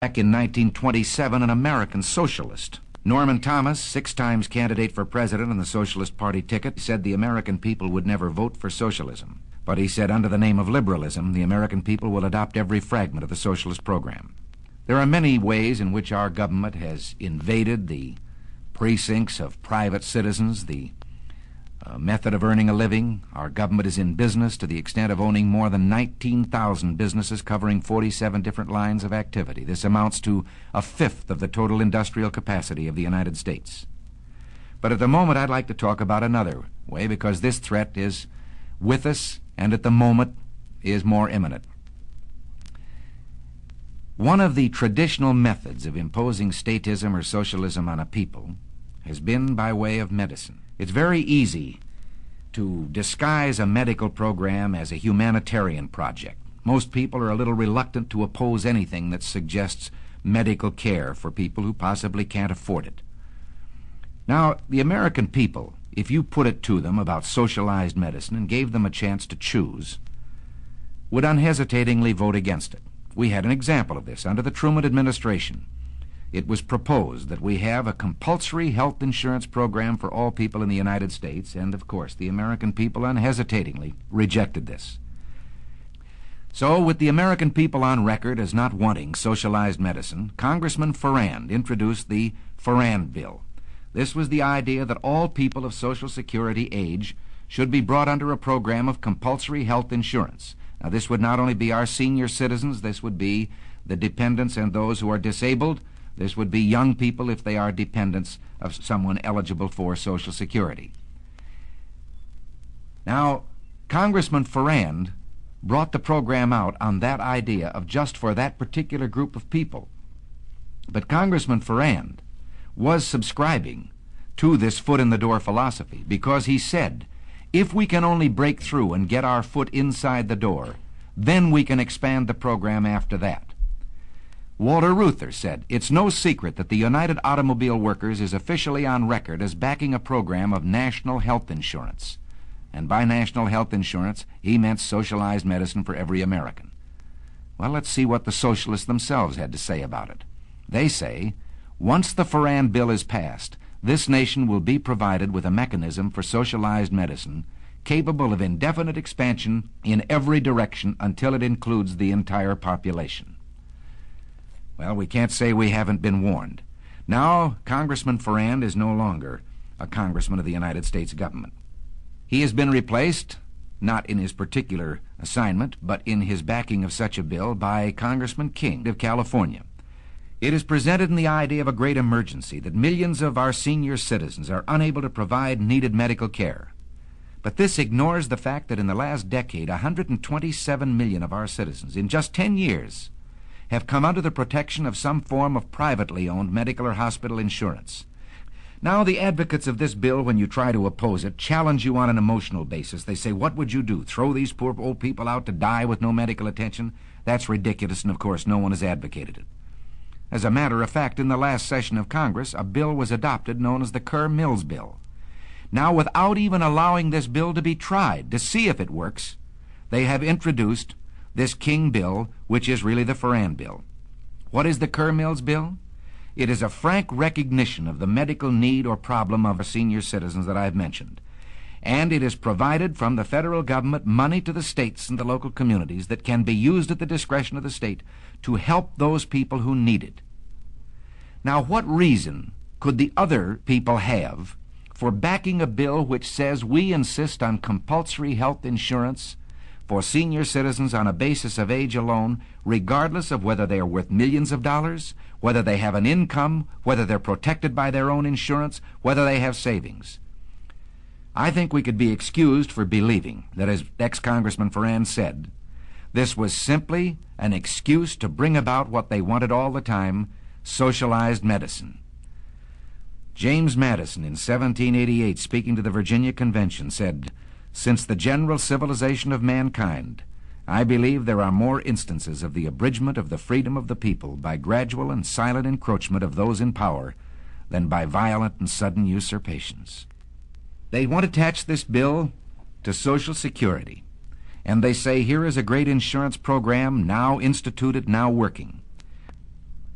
Back in 1927, an American socialist, Norman Thomas, 6 times candidate for president on the Socialist Party ticket, said the American people would never vote for socialism. But he said under the name of liberalism, the American people will adopt every fragment of the socialist program. There are many ways in which our government has invaded the precincts of private citizens, the method of earning a living. Our government is in business to the extent of owning more than 19,000 businesses covering 47 different lines of activity. This amounts to 1/5 of the total industrial capacity of the United States. But at the moment, I'd like to talk about another way, because this threat is with us and at the moment is more imminent. One of the traditional methods of imposing statism or socialism on a people has been by way of medicine. It's very easy to disguise a medical program as a humanitarian project. Most people are a little reluctant to oppose anything that suggests medical care for people who possibly can't afford it. Now, the American people, if you put it to them about socialized medicine and gave them a chance to choose, would unhesitatingly vote against it. We had an example of this under the Truman administration. It was proposed that we have a compulsory health insurance program for all people in the United States, and of course the American people unhesitatingly rejected this. So, with the American people on record as not wanting socialized medicine, Congressman Farrand introduced the Farrand Bill. This was the idea that all people of Social Security age should be brought under a program of compulsory health insurance. Now, this would not only be our senior citizens, this would be the dependents and those who are disabled. This would be young people if they are dependents of someone eligible for Social Security. Now, Congressman Farrand brought the program out on that idea of just for that particular group of people. But Congressman Farrand was subscribing to this foot-in-the-door philosophy, because he said, if we can only break through and get our foot inside the door, then we can expand the program after that. Walter Reuther said, it's no secret that the United Automobile Workers is officially on record as backing a program of national health insurance. And by national health insurance, he meant socialized medicine for every American. Well, let's see what the socialists themselves had to say about it. They say, once the Farrand Bill is passed, this nation will be provided with a mechanism for socialized medicine capable of indefinite expansion in every direction until it includes the entire population. Well, we can't say we haven't been warned. Now, Congressman Farrand is no longer a congressman of the United States government. He has been replaced, not in his particular assignment, but in his backing of such a bill, by Congressman King of California. It is presented in the idea of a great emergency that millions of our senior citizens are unable to provide needed medical care. But this ignores the fact that in the last decade, 127 million of our citizens, in just 10 years, have come under the protection of some form of privately owned medical or hospital insurance. Now, the advocates of this bill, when you try to oppose it, challenge you on an emotional basis. They say, what would you do? Throw these poor old people out to die with no medical attention? That's ridiculous, and of course no one has advocated it. As a matter of fact, in the last session of Congress, a bill was adopted known as the Kerr-Mills Bill. Now, without even allowing this bill to be tried to see if it works, they have introduced this King bill, which is really the Farrand Bill. What is the Kerr-Mills Bill? It is a frank recognition of the medical need or problem of our senior citizens that I've mentioned. And it has provided from the federal government money to the states and the local communities that can be used at the discretion of the state to help those people who need it. Now, what reason could the other people have for backing a bill which says we insist on compulsory health insurance for senior citizens on a basis of age alone, regardless of whether they are worth millions of dollars, whether they have an income, whether they're protected by their own insurance, whether they have savings? I think we could be excused for believing that, as ex-Congressman Farrand said, this was simply an excuse to bring about what they wanted all the time, socialized medicine. James Madison, in 1788, speaking to the Virginia Convention, said, "Since the general civilization of mankind, I believe there are more instances of the abridgment of the freedom of the people by gradual and silent encroachment of those in power than by violent and sudden usurpations." They want to attach this bill to Social Security, and they say here is a great insurance program now instituted, now working.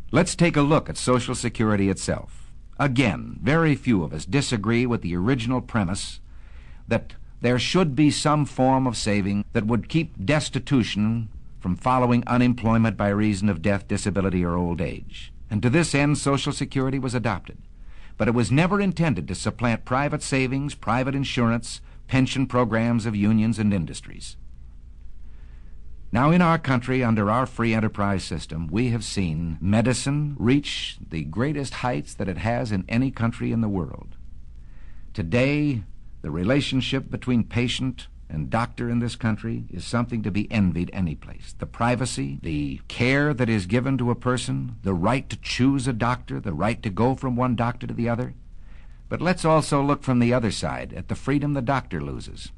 Let's take a look at Social Security itself. Again, very few of us disagree with the original premise that there should be some form of saving that would keep destitution from following unemployment by reason of death, disability, or old age. And to this end, Social Security was adopted. But it was never intended to supplant private savings, private insurance, pension programs of unions and industries. Now, in our country, under our free enterprise system, we have seen medicine reach the greatest heights that it has in any country in the world. Today, the relationship between patient and doctor in this country is something to be envied any place. The privacy, the care that is given to a person, the right to choose a doctor, the right to go from one doctor to the other. But let's also look from the other side at the freedom the doctor loses.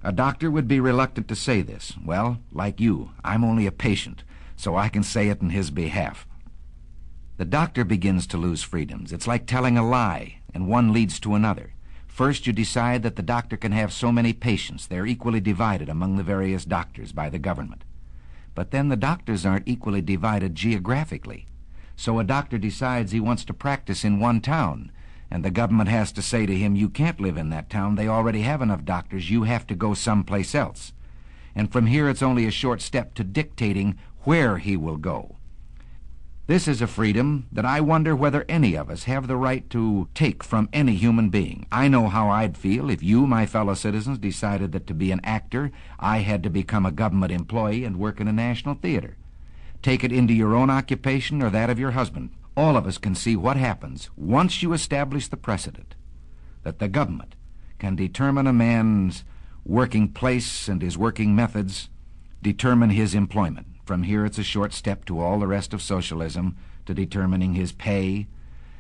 A doctor would be reluctant to say this. Well, like you, I'm only a patient, so I can say it in his behalf. The doctor begins to lose freedoms. It's like telling a lie, and one leads to another. First, you decide that the doctor can have so many patients. They're equally divided among the various doctors by the government. But then the doctors aren't equally divided geographically. So a doctor decides he wants to practice in one town, and the government has to say to him, you can't live in that town. They already have enough doctors. You have to go someplace else. And from here, it's only a short step to dictating where he will go. This is a freedom that I wonder whether any of us have the right to take from any human being. I know how I'd feel if you, my fellow citizens, decided that to be an actor, I had to become a government employee and work in a national theater. Take it into your own occupation or that of your husband. All of us can see what happens once you establish the precedent that the government can determine a man's working place and his working methods, determine his employment. From here, it's a short step to all the rest of socialism, to determining his pay,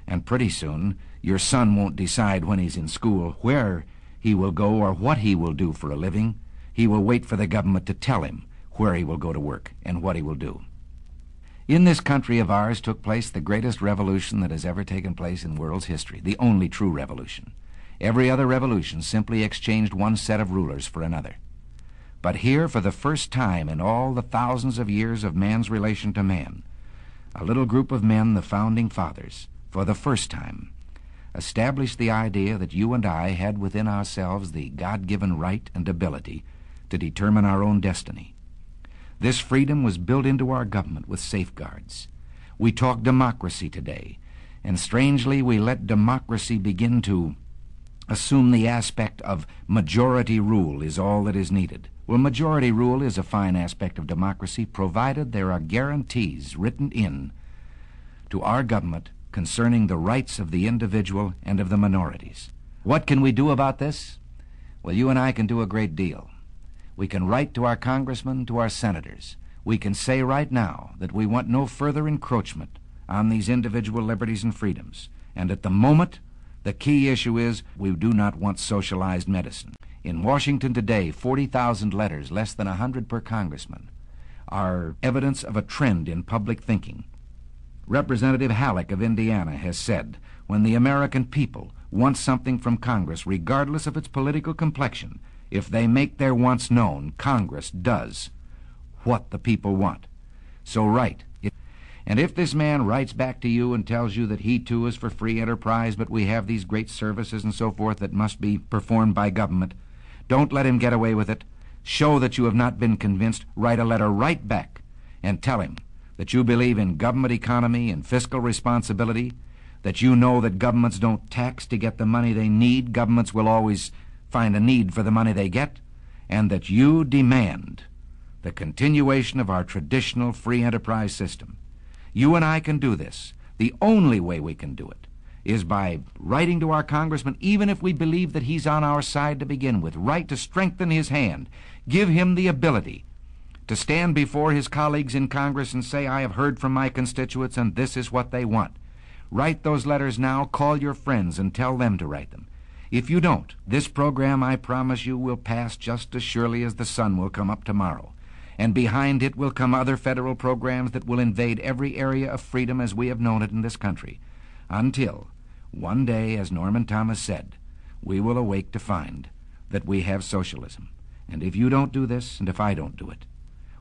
and pretty soon your son won't decide when he's in school where he will go or what he will do for a living. He will wait for the government to tell him where he will go to work and what he will do. In this country of ours took place the greatest revolution that has ever taken place in the world's history, the only true revolution. Every other revolution simply exchanged one set of rulers for another. But here, for the first time in all the thousands of years of man's relation to man, a little group of men, the Founding Fathers, for the first time, established the idea that you and I had within ourselves the God-given right and ability to determine our own destiny. This freedom was built into our government with safeguards. We talk democracy today, and strangely we let democracy begin to assume the aspect of majority rule is all that is needed. Well, majority rule is a fine aspect of democracy, provided there are guarantees written in to our government concerning the rights of the individual and of the minorities. What can we do about this? Well, you and I can do a great deal. We can write to our congressmen, to our senators. We can say right now that we want no further encroachment on these individual liberties and freedoms. And at the moment, the key issue is we do not want socialized medicine. In Washington today, 40,000 letters, less than 100 per congressman, are evidence of a trend in public thinking. Representative Halleck of Indiana has said, when the American people want something from Congress, regardless of its political complexion, if they make their wants known, Congress does what the people want. So write. And if this man writes back to you and tells you that he too is for free enterprise, but we have these great services and so forth that must be performed by government, don't let him get away with it. Show that you have not been convinced. Write a letter right back and tell him that you believe in government economy and fiscal responsibility, that you know that governments don't tax to get the money they need. Governments will always find a need for the money they get, and that you demand the continuation of our traditional free enterprise system. You and I can do this. The only way we can do it is by writing to our congressman, even if we believe that he's on our side to begin with. Write to strengthen his hand. Give him the ability to stand before his colleagues in Congress and say, I have heard from my constituents and this is what they want. Write those letters now. Call your friends and tell them to write them. If you don't, this program, I promise you, will pass just as surely as the sun will come up tomorrow. And behind it will come other federal programs that will invade every area of freedom as we have known it in this country, until one day, as Norman Thomas said, we will awake to find that we have socialism. And if you don't do this, and if I don't do it,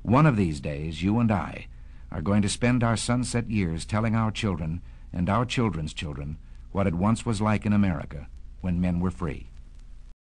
one of these days you and I are going to spend our sunset years telling our children and our children's children what it once was like in America when men were free.